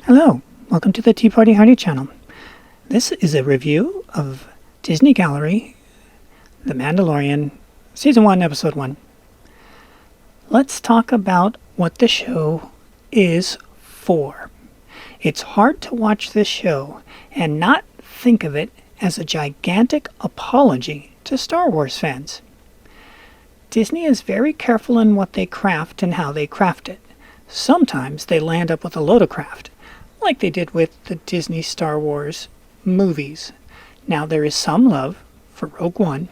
Hello, welcome to the Tea Party Hardy channel. This is a review of Disney Gallery, The Mandalorian, Season 1, Episode 1. Let's talk about what the show is for. It's hard to watch this show and not think of it as a gigantic apology to Star Wars fans. Disney is very careful in what they craft and how they craft it. Sometimes they land up with a load of craft, like they did with the Disney Star Wars movies. Now there is some love for Rogue One.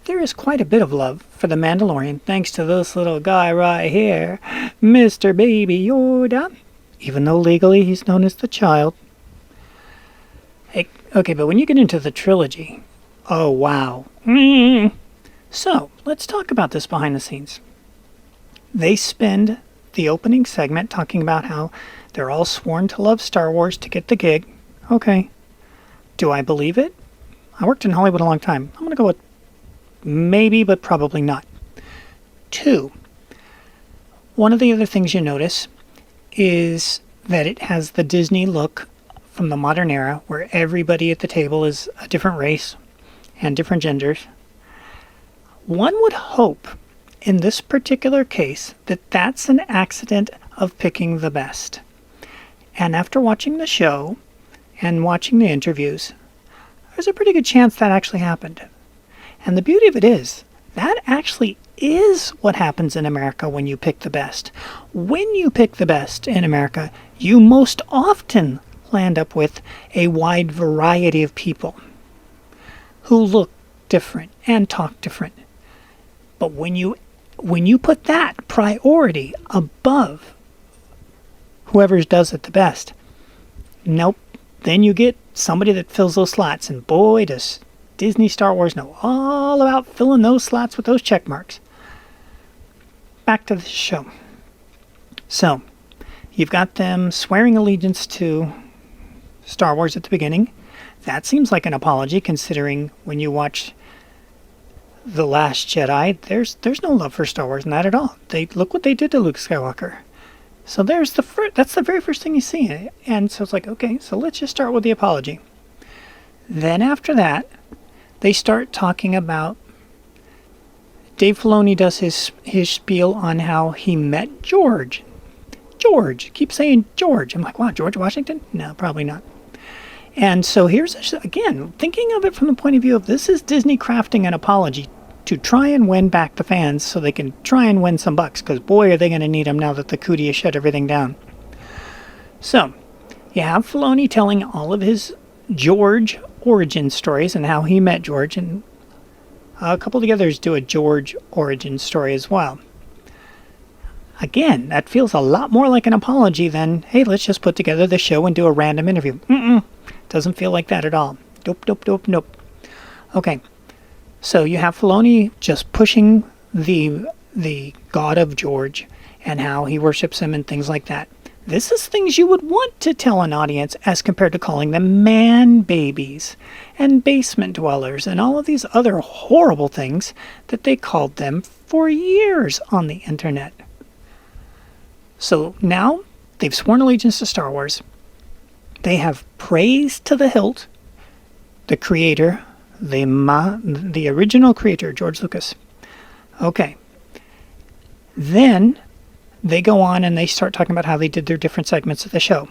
There is quite a bit of love for The Mandalorian thanks to this little guy right here, Mr. Baby Yoda, even though legally he's known as the child. Hey, okay, but when you get into the trilogy, oh wow. So, let's talk about this behind the scenes. They spend the opening segment talking about how they're all sworn to love Star Wars to get the gig. Okay. Do I believe it? I worked in Hollywood a long time. I'm going to go with maybe, but probably not. 2. One of the other things you notice is that it has the Disney look from the modern era where everybody at the table is a different race and different genders. One would hope in this particular case that that's an accident of picking the best. And after watching the show and watching the interviews, there's a pretty good chance that actually happened. And the beauty of it is, that actually is what happens in America when you pick the best. When you pick the best in America, you most often land up with a wide variety of people who look different and talk different. But when you put that priority above whoever does it the best, nope, then you get somebody that fills those slots. And boy, does Disney Star Wars know all about filling those slots with those check marks. Back to the show. So, you've got them swearing allegiance to Star Wars at the beginning. That seems like an apology, considering when you watch The Last Jedi, there's no love for Star Wars, not at all. Look what they did to Luke Skywalker. So that's the very first thing you see. And so it's like, okay, so let's just start with the apology. Then after that, they start talking about Dave Filoni does his spiel on how he met George. George. Keep saying George. I'm like, wow, George Washington? No, probably not. And so here's, again, thinking of it from the point of view of this is Disney crafting an apology to try and win back the fans so they can try and win some bucks, because boy, are they going to need them now that the cootie has shut everything down. So, you have Filoni telling all of his George origin stories and how he met George, and a couple of the others do a George origin story as well. Again, that feels a lot more like an apology than, hey, let's just put together the show and do a random interview. Doesn't feel like that at all. Nope. Okay, so you have Filoni just pushing the god of George and how he worships him and things like that. This is things you would want to tell an audience as compared to calling them man babies and basement dwellers and all of these other horrible things that they called them for years on the internet. So now they've sworn allegiance to Star Wars. They have praised to the hilt the creator, the original creator, George Lucas. Okay. Then they go on and they start talking about how they did their different segments of the show.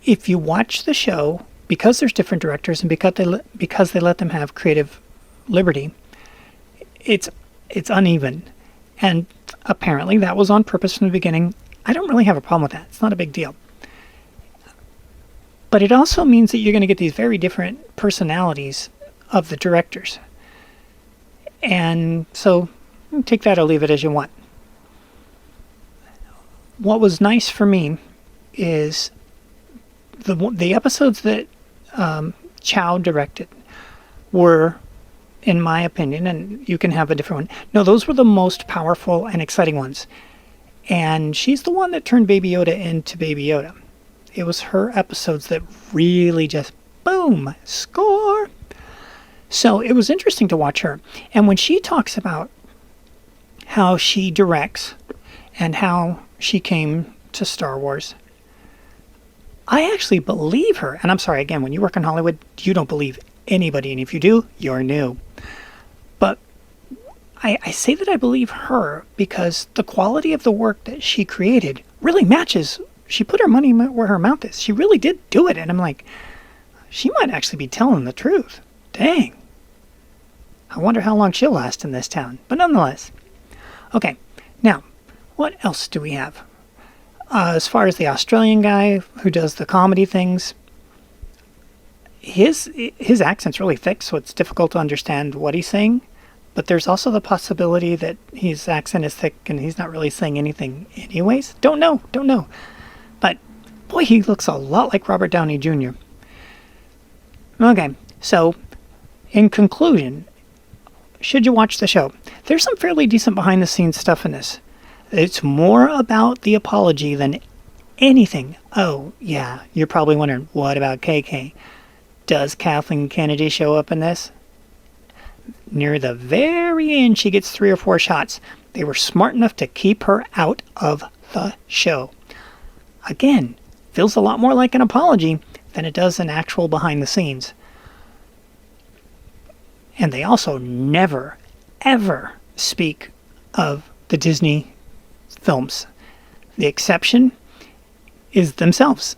If you watch the show, because there's different directors and because they let them have creative liberty, it's uneven. And apparently that was on purpose from the beginning. I don't really have a problem with that. It's not a big deal. But it also means that you're going to get these very different personalities of the directors. And so take that or leave it as you want. What was nice for me is the episodes that Chow directed were, in my opinion, and you can have a different one. No, those were the most powerful and exciting ones. And she's the one that turned Baby Yoda into Baby Yoda. It was her episodes that really just, boom, score. So it was interesting to watch her. And when she talks about how she directs and how she came to Star Wars. I actually believe her. And I'm sorry, again, when you work in Hollywood, you don't believe anybody. And if you do, you're new. But I say that I believe her because the quality of the work that she created really matches. She put her money where her mouth is. She really did do it. And I'm like, she might actually be telling the truth. Dang. I wonder how long she'll last in this town. But nonetheless. Okay, now, what else do we have? As far as the Australian guy who does the comedy things, his accent's really thick, so it's difficult to understand what he's saying. But there's also the possibility that his accent is thick and he's not really saying anything anyways. Don't know. But, boy, he looks a lot like Robert Downey Jr. Okay, so, in conclusion, should you watch the show? There's some fairly decent behind-the-scenes stuff in this. It's more about the apology than anything. Oh, yeah, you're probably wondering, what about KK? Does Kathleen Kennedy show up in this? Near the very end, she gets 3 or 4 shots. They were smart enough to keep her out of the show. Again, feels a lot more like an apology than it does an actual behind the scenes. And they also never, ever speak of the Disney films. The exception is themselves,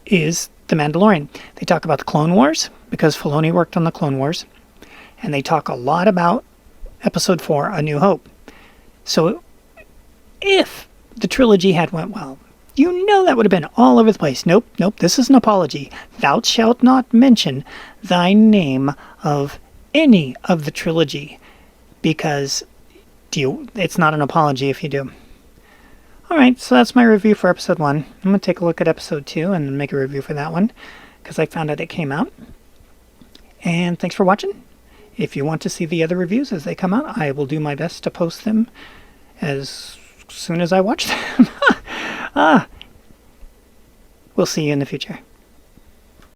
is The Mandalorian. They talk about the Clone Wars, because Filoni worked on the Clone Wars. And they talk a lot about Episode 4, A New Hope. So, if the trilogy had went well, you know that would have been all over the place. Nope, this is an apology. Thou shalt not mention thy name of any of the trilogy, because it's not an apology if you do. Alright, so that's my review for Episode 1. I'm going to take a look at Episode 2 and make a review for that one, because I found out it came out. And thanks for watching. If you want to see the other reviews as they come out, I will do my best to post them as soon as I watch them. We'll see you in the future.